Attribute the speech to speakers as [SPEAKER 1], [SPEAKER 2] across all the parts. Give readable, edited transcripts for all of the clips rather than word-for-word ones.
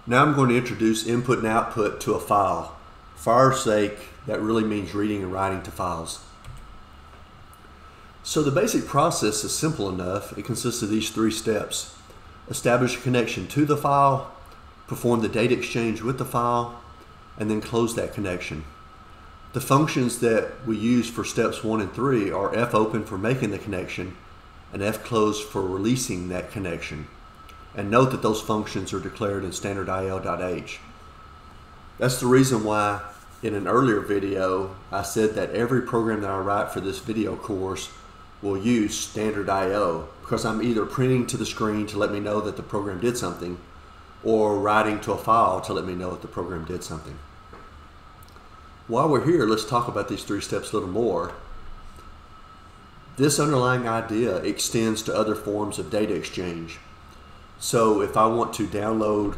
[SPEAKER 1] Now I'm going to introduce input and output to a file. For our sake, that really means reading and writing to files. So the basic process is simple enough. It consists of these three steps. Establish a connection to the file, perform the data exchange with the file, and then close that connection. The functions that we use for steps 1 and 3 are fopen for making the connection and fclose for releasing that connection. And note that those functions are declared in standard IL.h. That's the reason why in an earlier video I said that every program that I write for this video course will use standard IO, because I'm either printing to the screen to let me know that the program did something or writing to a file to let me know that the program did something. While we're here, let's talk about these three steps a little more. This underlying idea extends to other forms of data exchange. So if I want to download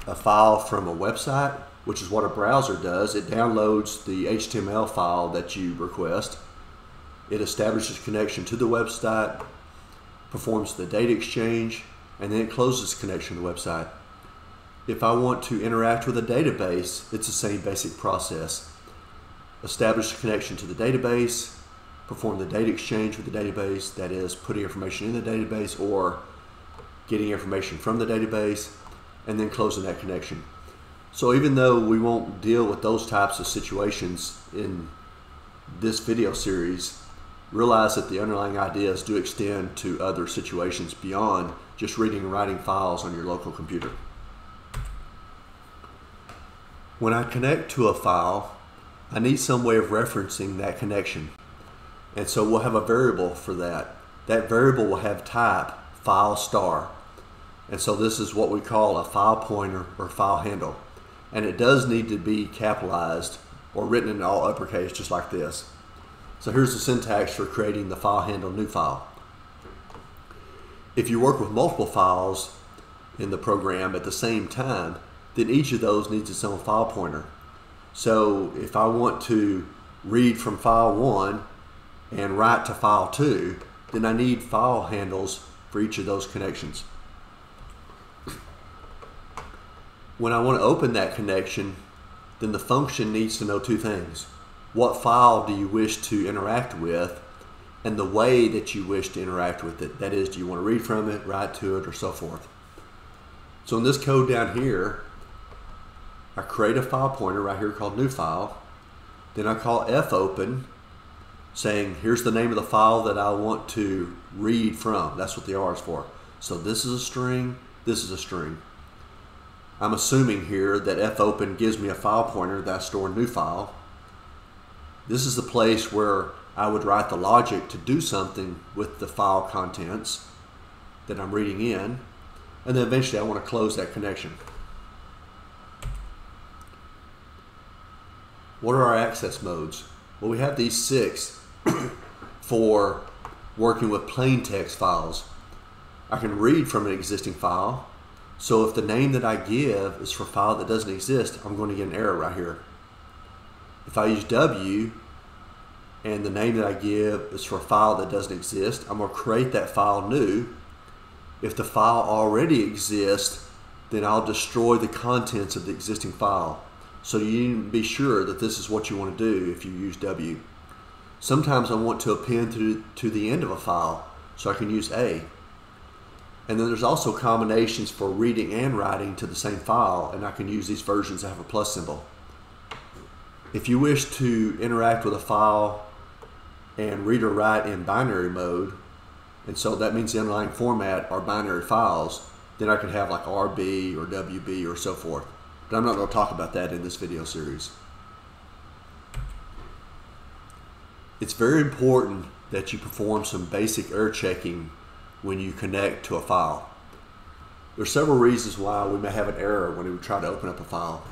[SPEAKER 1] a file from a website, which is what a browser does, it downloads the HTML file that you request. It establishes connection to the website, performs the data exchange, and then it closes connection to the website. If I want to interact with a database, it's the same basic process. Establish a connection to the database, perform the data exchange with the database, that is, putting information in the database or getting information from the database, and then closing that connection. So even though we won't deal with those types of situations in this video series, realize that the underlying ideas do extend to other situations beyond just reading and writing files on your local computer. When I connect to a file, I need some way of referencing that connection. And so we'll have a variable for that. That variable will have type file star. And so this is what we call a file pointer or file handle. And it does need to be capitalized or written in all uppercase, just like this. So here's the syntax for creating the file handle new file. If you work with multiple files in the program at the same time, then each of those needs its own file pointer. So if I want to read from file 1 and write to file 2, then I need file handles for each of those connections. When I want to open that connection, then the function needs to know two things. What file do you wish to interact with, and the way that you wish to interact with it. That is, do you want to read from it, write to it, or so forth. So in this code down here, I create a file pointer right here called new file. Then I call fopen, saying here's the name of the file that I want to read from. That's what the R is for. So this is a string, this is a string. I'm assuming here that fopen gives me a file pointer that I store in new file. This is the place where I would write the logic to do something with the file contents that I'm reading in. And then eventually I want to close that connection. What are our access modes? Well, we have these 6 for working with plain text files. I can read from an existing file. So if the name that I give is for a file that doesn't exist, I'm going to get an error right here. If I use W and the name that I give is for a file that doesn't exist, I'm going to create that file new. If the file already exists, then I'll destroy the contents of the existing file. So you need to be sure that this is what you want to do if you use W. Sometimes I want to append to the end of a file, so I can use A. And then there's also combinations for reading and writing to the same file, and I can use these versions that have a plus symbol. If you wish to interact with a file and read or write in binary mode, and so that means the underlying format are binary files, then I could have like RB or WB or so forth. But I'm not going to talk about that in this video series. It's very important that you perform some basic error checking when you connect to a file. There's several reasons why we may have an error when we try to open up a file.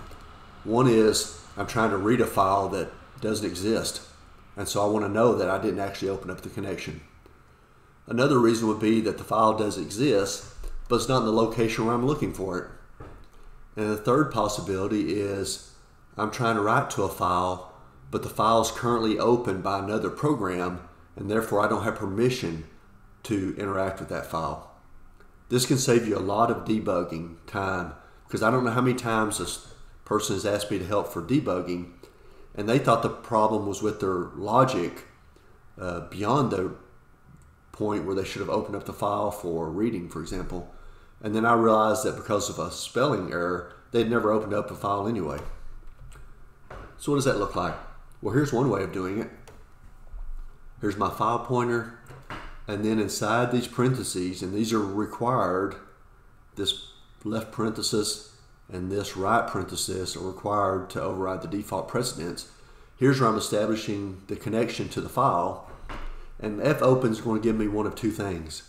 [SPEAKER 1] One is I'm trying to read a file that doesn't exist, and so I want to know that I didn't actually open up the connection. Another reason would be that the file does exist, but it's not in the location where I'm looking for it. And the third possibility is I'm trying to write to a file, but the file is currently open by another program, and therefore I don't have permission to interact with that file. This can save you a lot of debugging time because I don't know how many times this person has asked me to help for debugging, and they thought the problem was with their logic beyond the point where they should have opened up the file for reading, for example. And then I realized that because of a spelling error, they'd never opened up a file anyway. So what does that look like? Well, here's one way of doing it. Here's my file pointer, and then inside these parentheses, and these are required, this left parenthesis and this right parenthesis are required to override the default precedence. Here's where I'm establishing the connection to the file, and fopen is going to give me one of two things.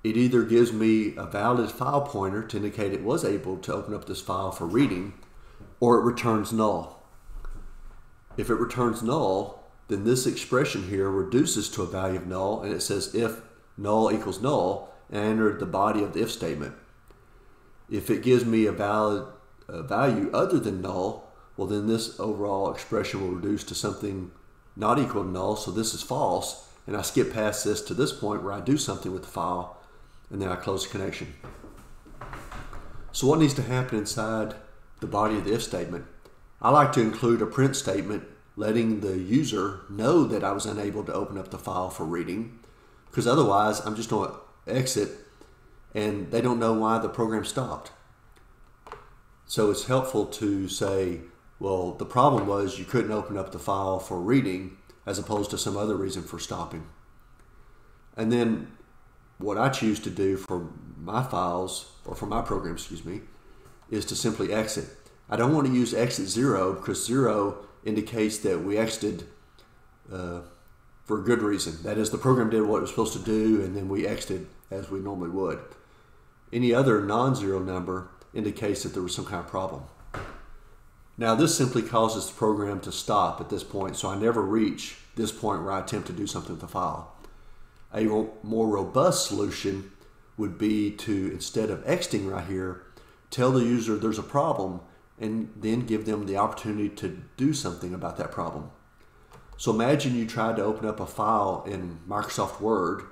[SPEAKER 1] It either gives me a valid file pointer to indicate it was able to open up this file for reading, or it returns null. If it returns null, then this expression here reduces to a value of null, and it says if null equals null, and I entered the body of the if statement. If it gives me a valid value other than null, well, then this overall expression will reduce to something not equal to null, so this is false, and I skip past this to this point where I do something with the file, and then I close the connection. So what needs to happen inside the body of the if statement? I like to include a print statement letting the user know that I was unable to open up the file for reading, because otherwise I'm just going to exit and they don't know why the program stopped. So it's helpful to say, well, the problem was you couldn't open up the file for reading as opposed to some other reason for stopping. And then what I choose to do for my files, or for my program, excuse me, is to simply exit. I don't want to use exit 0 because 0 indicates that we exited for a good reason. That is, the program did what it was supposed to do and then we exited as we normally would. Any other non-zero number indicates that there was some kind of problem. Now this simply causes the program to stop at this point, so I never reach this point where I attempt to do something with the file. A more robust solution would be to, instead of exiting right here, tell the user there's a problem and then give them the opportunity to do something about that problem. So imagine you tried to open up a file in Microsoft Word,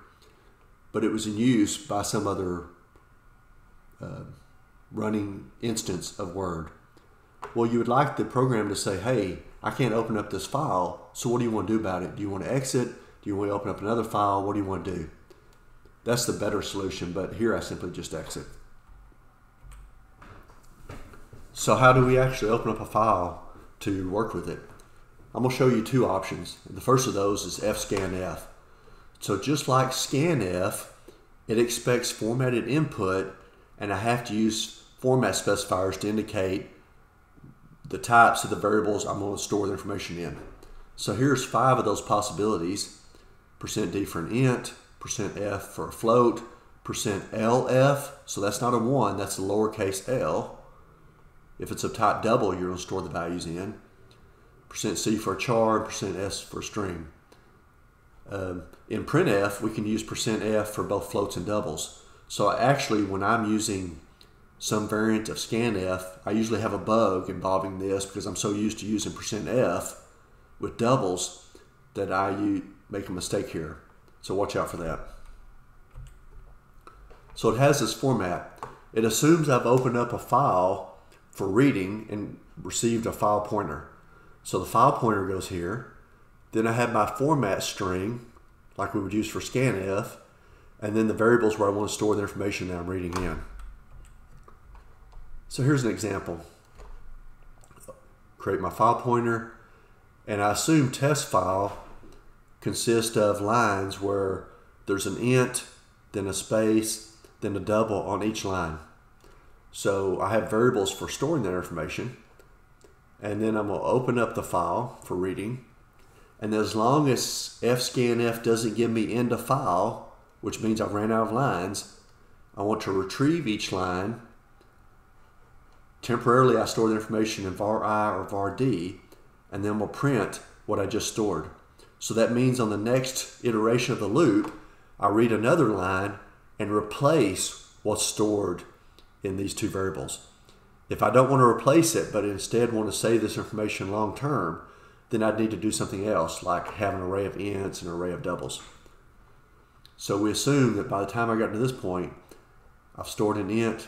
[SPEAKER 1] but it was in use by some other running instance of Word. Well, you would like the program to say, hey, I can't open up this file, so what do you want to do about it? Do you want to exit? Do you want to open up another file? What do you want to do? That's the better solution, but here I simply just exit. So how do we actually open up a file to work with it? I'm going to show you two options. The first of those is fscanf. So just like scanf, it expects formatted input, and I have to use format specifiers to indicate the types of the variables I'm going to store the information in. So here's 5 of those possibilities. %d for an int, %f for a float, %lf, so that's not a 1, that's a lowercase l. If it's of type double, you're going to store the values in. %c for a char, and %s for a string. In printf, we can use %f for both floats and doubles. So actually, when I'm using some variant of scanf, I usually have a bug involving this because I'm so used to using %f with doubles that I make a mistake here. So watch out for that. So it has this format. It assumes I've opened up a file for reading and received a file pointer. So the file pointer goes here. Then I have my format string, like we would use for scanf, and then the variables where I want to store the information that I'm reading in. So here's an example. Create my file pointer, and I assume test file consists of lines where there's an int, then a space, then a double on each line. So I have variables for storing that information, and then I'm going to open up the file for reading, and as long as fscanf doesn't give me end of file, which means I've ran out of lines, I want to retrieve each line. Temporarily I store the information in var I or var D, and then we'll print what I just stored. So that means on the next iteration of the loop, I read another line and replace what's stored in these two variables. If I don't want to replace it, but instead want to save this information long term, then I'd need to do something else, like have an array of ints and an array of doubles. So we assume that by the time I got to this point, I've stored an int,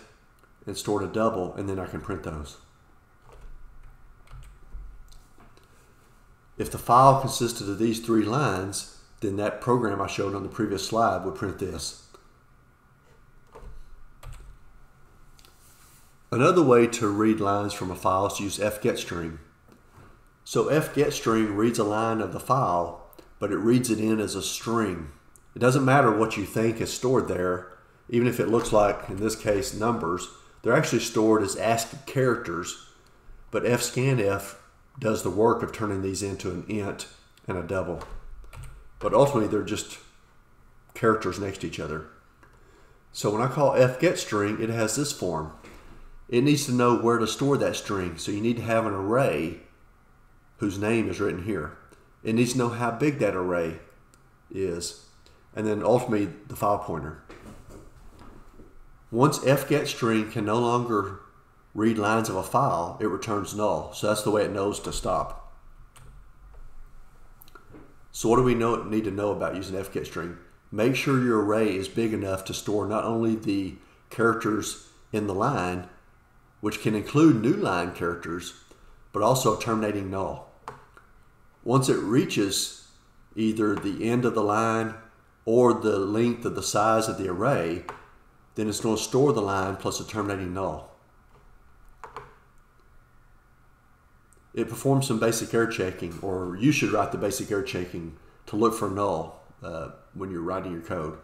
[SPEAKER 1] and stored a double, and then I can print those. If the file consisted of these 3 lines, then that program I showed on the previous slide would print this. Another way to read lines from a file is to use fgetString. So fgetString reads a line of the file, but it reads it in as a string. It doesn't matter what you think is stored there, even if it looks like, in this case, numbers. They're actually stored as ASCII characters, but fscanf does the work of turning these into an int and a double. But ultimately, they're just characters next to each other. So when I call fgetString, it has this form. It needs to know where to store that string, so you need to have an array whose name is written here. It needs to know how big that array is, and then ultimately the file pointer. Once fgetString can no longer read lines of a file, it returns null. So that's the way it knows to stop. So what do we need to know about using fgetString? Make sure your array is big enough to store not only the characters in the line, which can include new line characters, but also a terminating null. Once it reaches either the end of the line or the length of the size of the array, then it's going to store the line plus a terminating null. It performs some basic error checking, or you should write the basic error checking to look for null when you're writing your code.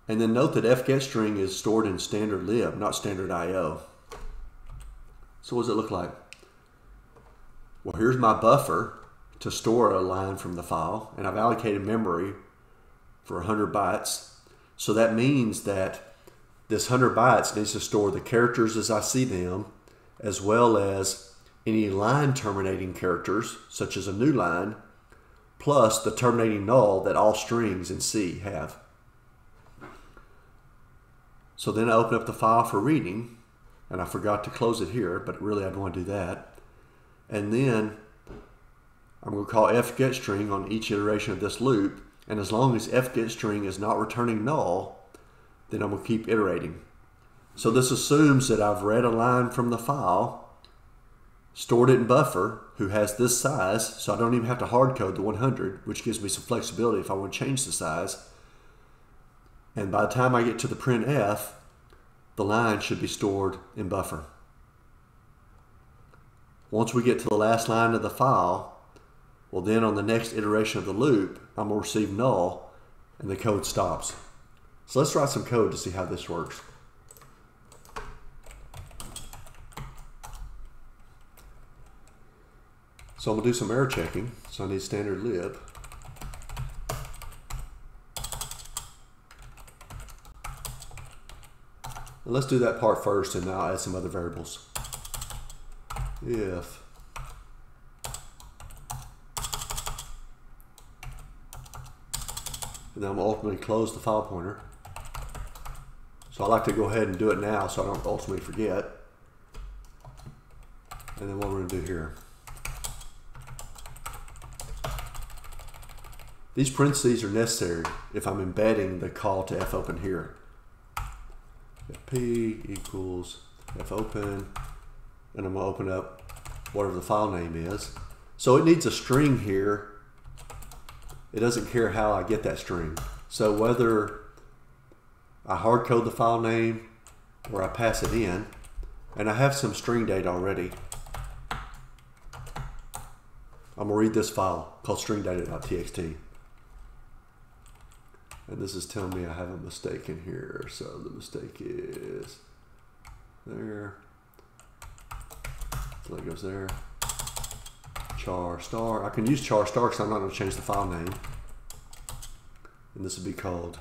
[SPEAKER 1] And then note that fgetString is stored in standard lib, not standard IO. So what does it look like? Well, here's my buffer to store a line from the file, and I've allocated memory for 100 bytes. So that means that this 100 bytes needs to store the characters as I see them, as well as any line terminating characters, such as a new line, plus the terminating null that all strings in C have. So then I open up the file for reading, and I forgot to close it here, but really I'd want to do that. And then I'm going to call fgetString on each iteration of this loop, and as long as fgetString is not returning null, then I'm going to keep iterating. So this assumes that I've read a line from the file, stored it in buffer, who has this size, so I don't even have to hard code the 100, which gives me some flexibility if I want to change the size. And by the time I get to the printf, the line should be stored in buffer. Once we get to the last line of the file, well then on the next iteration of the loop, I'm going to receive null, and the code stops. So let's write some code to see how this works. So I'm going to do some error checking. So I need standard lib. And let's do that part first, and then I'll add some other variables. If and then I'm going to ultimately close the file pointer. So I like to go ahead and do it now so I don't ultimately forget. And then what we're going to do here. These parentheses are necessary if I'm embedding the call to fopen here. fp equals fopen, and I'm going to open up whatever the file name is. So it needs a string here. It doesn't care how I get that string. So whether I hard code the file name or I pass it in, and I have some string data already. I'm going to read this file called stringdata.txt. And this is telling me I have a mistake in here. So the mistake is there. So that goes there. Char star. I can use char star because I'm not going to change the file name. And this would be called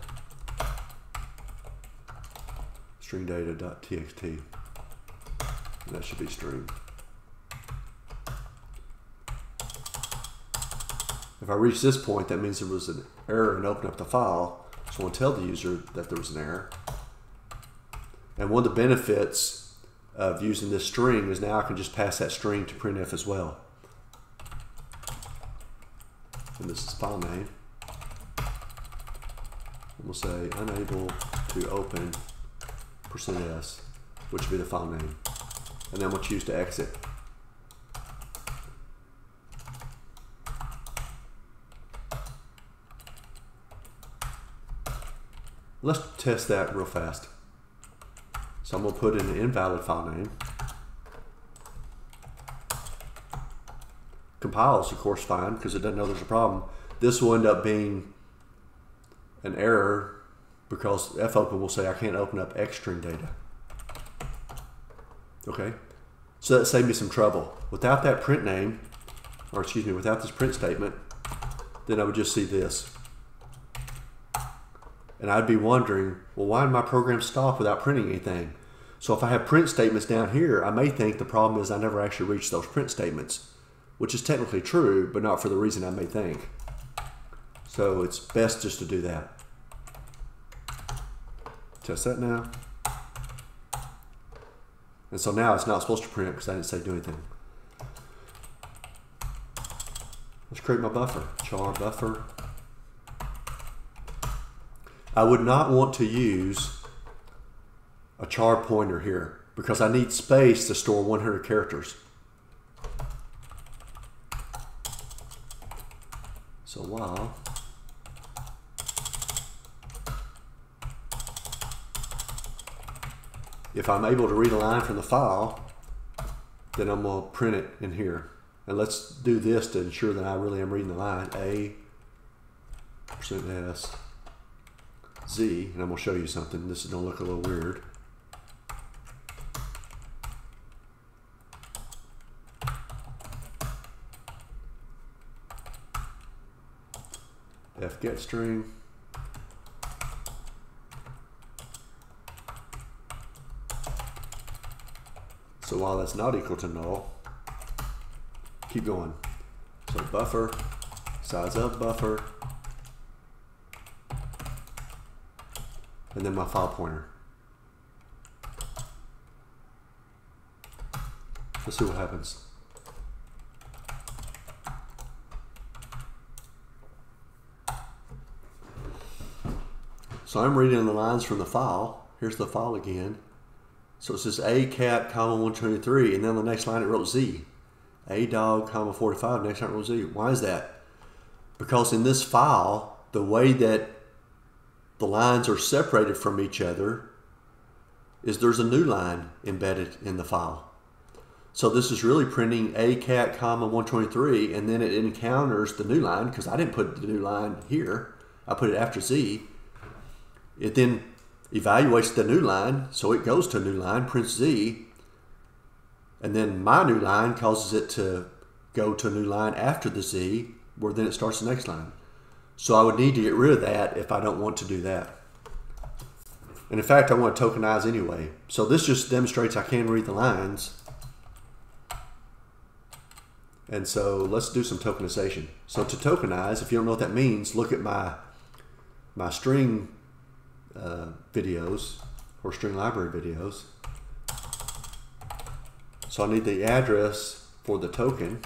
[SPEAKER 1] stringdata.txt. And that should be string. If I reach this point, that means there was an error and open up the file. So I want to tell the user that there was an error. And one of the benefits of using this string is now I can just pass that string to printf as well. And this is file name. And we'll say unable to open %s. which would be the file name. And then we'll choose to exit. Let's test that real fast. So I'm going to put in an invalid file name. Compiles, of course, fine, because it doesn't know there's a problem. This will end up being an error because fopen will say I can't open up X string data. Okay, so that saved me some trouble. Without that print name, or excuse me, without this print statement, then I would just see this. And I'd be wondering, well, why did my program stop without printing anything? So if I have print statements down here, I may think the problem is I never actually reached those print statements, which is technically true, but not for the reason I may think. So it's best just to do that. Test that now. And so now it's not supposed to print because I didn't say do anything. Let's create my buffer, char buffer. I would not want to use a char pointer here because I need space to store 100 characters. So while if I'm able to read a line from the file, then I'm going to print it in here. And let's do this to ensure that I really am reading the line. %s z, and I'm going to show you something. This is going to look a little weird. fget string. So while that's not equal to null, keep going. So buffer, size of buffer, and then my file pointer. Let's see what happens. So I'm reading the lines from the file. Here's the file again. So it says a cat, comma 123, and then the next line it wrote z. A dog, comma 45, next line it wrote z. Why is that? Because in this file, the way that the lines are separated from each other is there's a new line embedded in the file. So this is really printing a cat, comma 123, and then it encounters the new line, because I didn't put the new line here. I put it after z. It then evaluates the new line, so it goes to a new line, prints z, and then my new line causes it to go to a new line after the z, where then it starts the next line. So I would need to get rid of that if I don't want to do that. And in fact, I want to tokenize anyway. So this just demonstrates I can read the lines. And so let's do some tokenization. So to tokenize, if you don't know what that means, look at my string videos or string library videos. So I need the address for the token.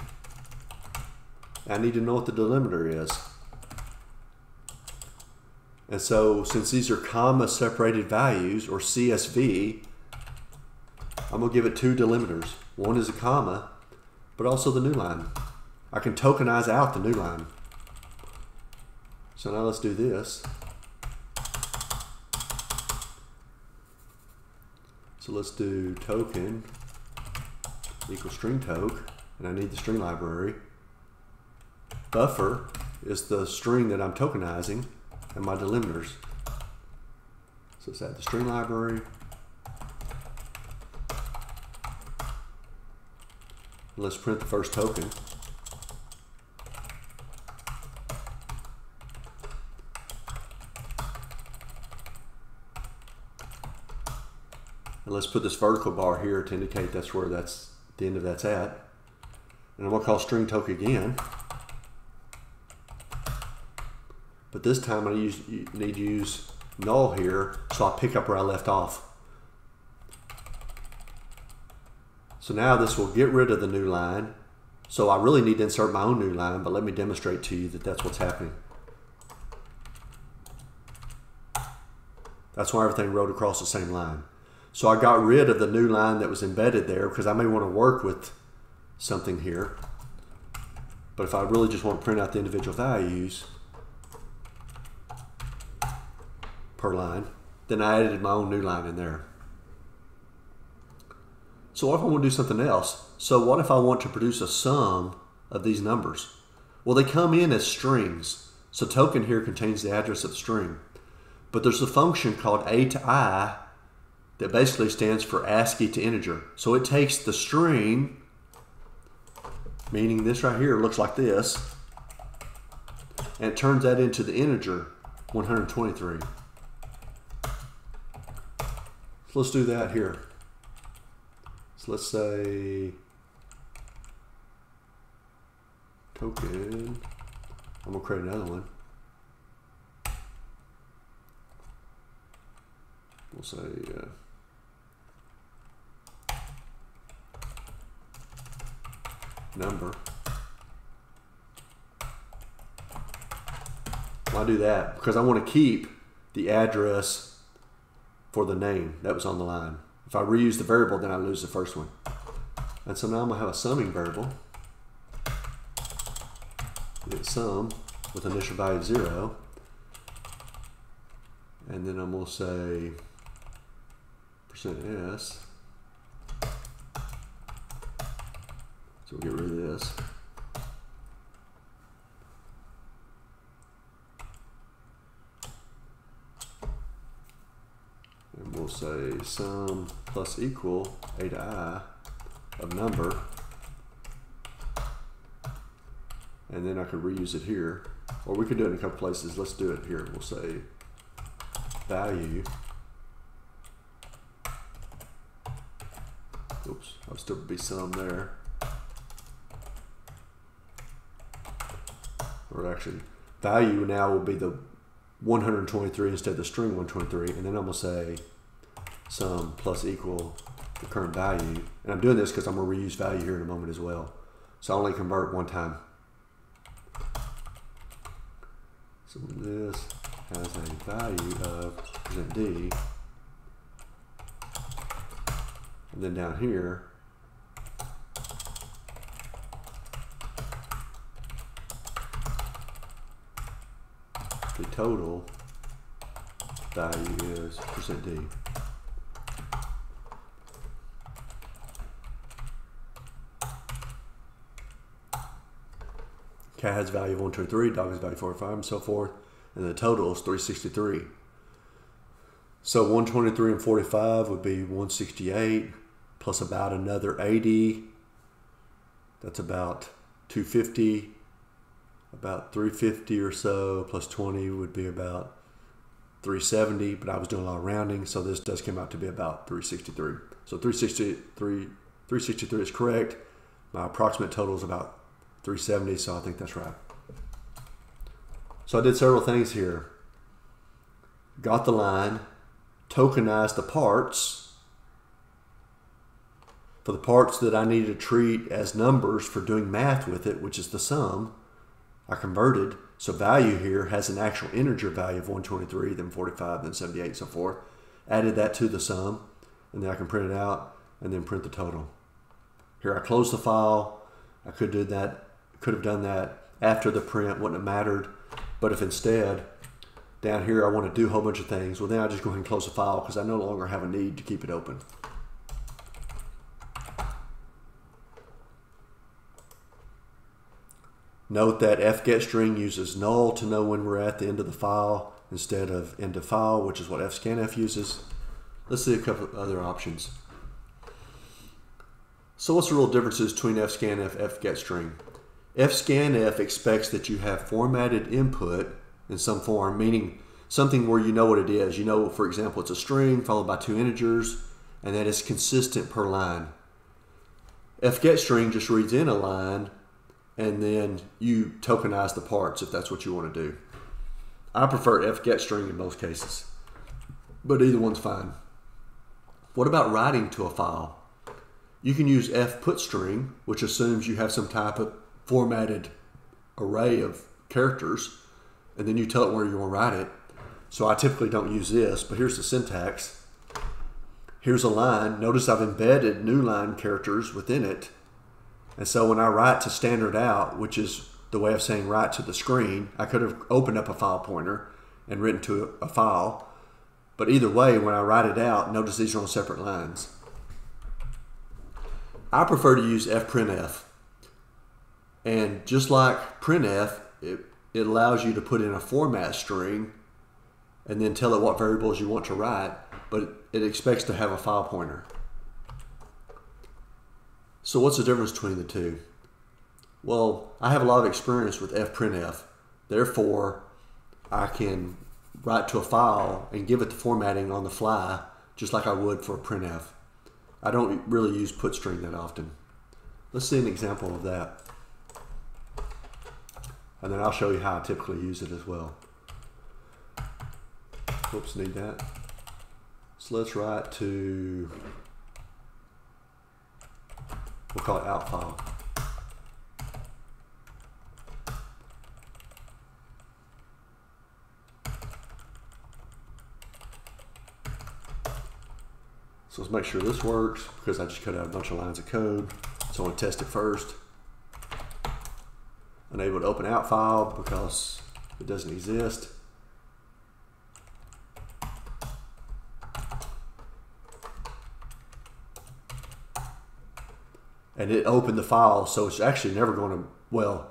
[SPEAKER 1] I need to know what the delimiter is. And so since these are comma separated values, or CSV, I'm going to give it two delimiters. One is a comma, but also the new line. I can tokenize out the new line. So now let's do this. So let's do token equals string toke, and I need the string library. Buffer is the string that I'm tokenizing, and my delimiters. So let's add the string library. Let's print the first token. And let's put this vertical bar here to indicate that's where the end of that's at. And I'm going to call string toke again. But this time I need to use null here, so I'll pick up where I left off. So now this will get rid of the new line. So I really need to insert my own new line, but let me demonstrate to you that that's what's happening. That's why everything wrote across the same line. So I got rid of the new line that was embedded there because I may want to work with something here. But if I really just want to print out the individual values per line, then I added my own new line in there. So what if I want to do something else? So what if I want to produce a sum of these numbers? Well, they come in as strings. So token here contains the address of the string. But there's a function called A to I that basically stands for ASCII to integer. So it takes the string, meaning this right here looks like this, and it turns that into the integer 123. So let's do that here. So let's say token, I'm gonna create another one. We'll say number. Why do that? Because I want to keep the address for the name that was on the line. If I reuse the variable, then I lose the first one. And so now I'm going to have a summing variable. Get sum with initial value 0. And then I'm going to say %s. So we'll get rid of this. And we'll say sum plus equal A to I of number. And then I could reuse it here. Or we could do it in a couple places. Let's do it here. We'll say value. Oops, I'll still be sum there. Or actually, value now will be the 123 instead of the string 123. And then I'm going to say sum plus equal the current value. And I'm doing this because I'm going to reuse value here in a moment as well. So I only convert one time. So this has a value of %d. And then down here, the total value is %d. Cat has value of 123, dog has value 45, and so forth. And the total is 363. So 123 and 45 would be 168 plus about another 80. That's about 250. About 350 or so plus 20 would be about 370, but I was doing a lot of rounding, so this does come out to be about 363. So 363 is correct. My approximate total is about 370, so I think that's right. So I did several things here. Got the line, tokenized the parts. For the parts that I needed to treat as numbers for doing math with it, which is the sum, I converted. So value here has an actual integer value of 123, then 45, then 78, and so forth. Added that to the sum, and then I can print it out and then print the total. Here I close the file. I could have done that after the print, wouldn't have mattered. But if instead, down here I want to do a whole bunch of things, well then I just go ahead and close the file because I no longer have a need to keep it open. Note that fgetString uses null to know when we're at the end of the file instead of end of file, which is what fscanf uses. Let's see a couple of other options. So what's the real differences between fscanf and fgetString? fscanf expects that you have formatted input in some form, meaning something where you know what it is. You know, for example, it's a string followed by 2 integers, and that is consistent per line. fgetString just reads in a line, and then you tokenize the parts if that's what you want to do. I prefer fgetString in most cases, but either one's fine. What about writing to a file? You can use fputString, which assumes you have some type of formatted array of characters, and then you tell it where you want to write it. So I typically don't use this, but here's the syntax. here's a line. Notice I've embedded new line characters within it. And so when I write to standard out, which is the way of saying write to the screen, I could have opened up a file pointer and written to a file. But either way, when I write it out, notice these are on separate lines. I prefer to use fprintf. And just like printf, it allows you to put in a format string and then tell it what variables you want to write, but it expects to have a file pointer. So what's the difference between the two? Well, I have a lot of experience with fprintf. Therefore, I can write to a file and give it the formatting on the fly, just like I would for printf. I don't really use put string that often. Let's see an example of that. And then I'll show you how I typically use it as well. Oops, need that. So let's write to, we'll call it out file. So let's make sure this works, because I just cut out a bunch of lines of code. So I want to test it first. Unable to open out file because it doesn't exist. And it opened the file, so it's actually never going to, well,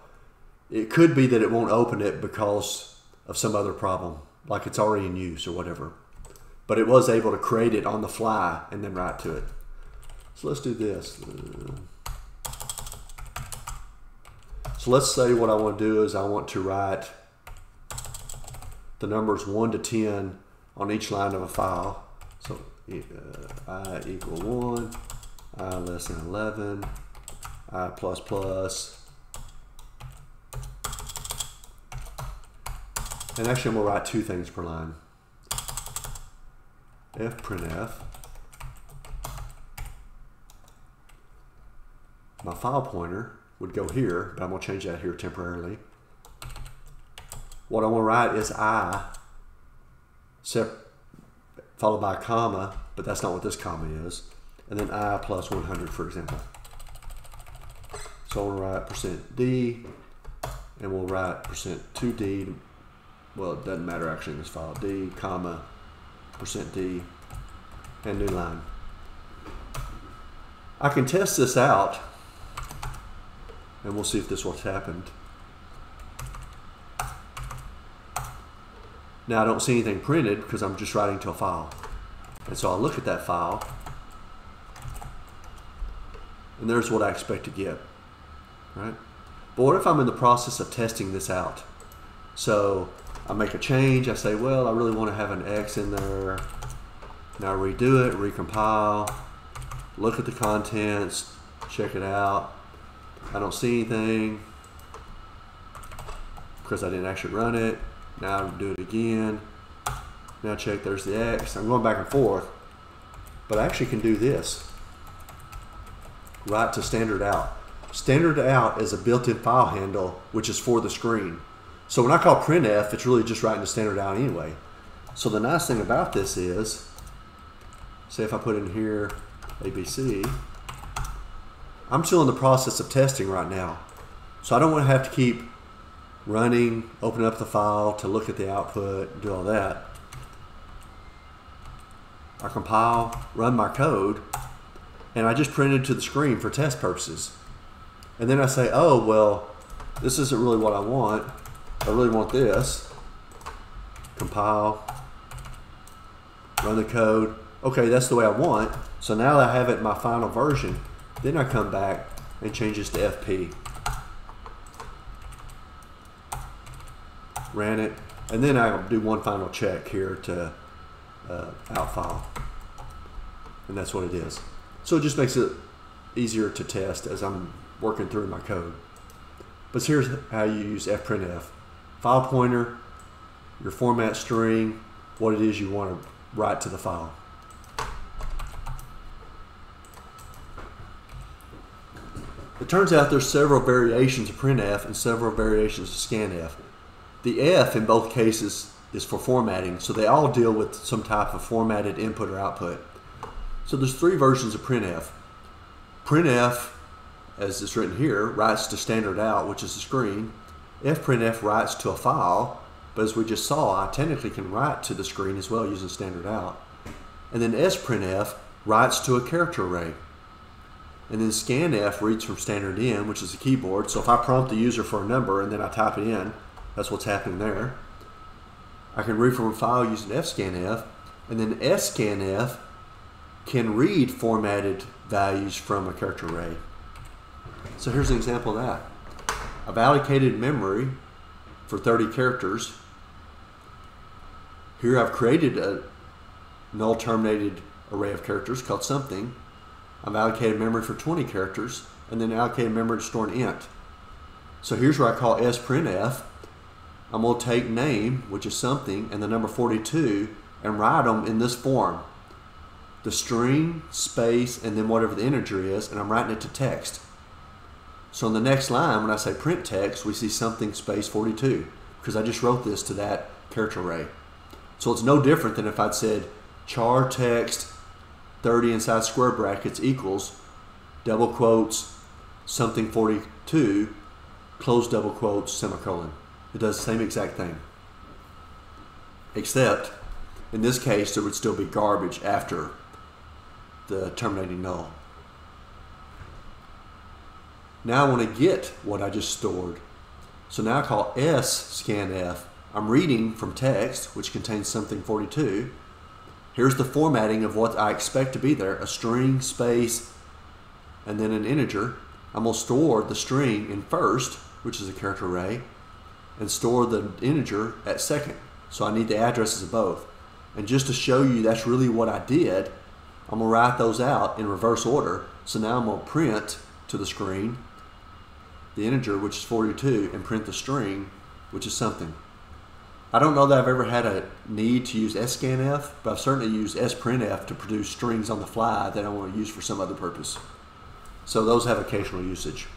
[SPEAKER 1] it could be that it won't open it because of some other problem, like it's already in use or whatever. But it was able to create it on the fly and then write to it. So let's do this. So let's say what I want to do is I want to write the numbers 1 to 10 on each line of a file. So I equal 1, I less than 11, I plus plus. And actually I'm going to write 2 things per line. fprintf. My file pointer would go here, but I'm going to change that here temporarily. What I want to write is I, followed by a comma, but that's not what this comma is. And then I plus 100, for example. So I want to write %d, and we'll write %2d. Well, it doesn't matter actually in this file. D, comma, %d, and new line. I can test this out, and we'll see if this what's happened. Now I don't see anything printed because I'm just writing to a file. And so I'll look at that file, and there's what I expect to get, right? But what if I'm in the process of testing this out? So I make a change, I say, well, I really want to have an X in there. Now redo it, recompile, look at the contents, check it out. I don't see anything because I didn't actually run it. Now I'll do it again. Now check, there's the X. I'm going back and forth, but I actually can do this. Write to standard out. Standard out is a built-in file handle, which is for the screen. So when I call printf, it's really just writing to standard out anyway. So the nice thing about this is, say if I put in here ABC, I'm still in the process of testing right now. So I don't want to have to keep running, open up the file to look at the output, do all that. I compile, run my code, and I just print it to the screen for test purposes. And then I say, oh, well, this isn't really what I want. I really want this. Compile, run the code. Okay, that's the way I want. So now that I have it in my final version, then I come back and change this to FP. Ran it, and then I'll do one final check here to out file. And that's what it is. So it just makes it easier to test as I'm working through my code. But here's how you use fprintf. File pointer, your format string, what it is you want to write to the file. It turns out there's several variations of printf and several variations of scanf. The F in both cases is for formatting, so they all deal with some type of formatted input or output. So there's three versions of printf. Printf, as it's written here, writes to standard out, which is the screen. fprintf writes to a file, but as we just saw, I technically can write to the screen as well using standard out. And then sprintf writes to a character array. And then scanf reads from standard in, which is the keyboard. So if I prompt the user for a number and then I type it in, that's what's happening there. I can read from a file using fscanf, and then scanf can read formatted values from a character array. So here's an example of that. I've allocated memory for 30 characters. Here I've created a null terminated array of characters called something. I've allocated memory for 20 characters and then allocated memory to store an int. So here's where I call sprintf. I'm going to take name, which is something, and the number 42 and write them in this form. The string, space, and then whatever the integer is, and I'm writing it to text. So in the next line, when I say print text, we see something space 42 because I just wrote this to that character array. So it's no different than if I'd said char text 30 inside square brackets equals double quotes something 42 close double quotes semicolon. It does the same exact thing. Except in this case there would still be garbage after the terminating null. Now I want to get what I just stored. So now I call scanf. I'm reading from text, which contains something 42. Here's the formatting of what I expect to be there, a string, space, and then an integer. I'm going to store the string in first, which is a character array, and store the integer at second. So I need the addresses of both. And just to show you that's really what I did, I'm going to write those out in reverse order. So now I'm going to print to the screen the integer, which is 42, and print the string, which is something. I don't know that I've ever had a need to use scanf, but I've certainly used sprintf to produce strings on the fly that I want to use for some other purpose. So those have occasional usage.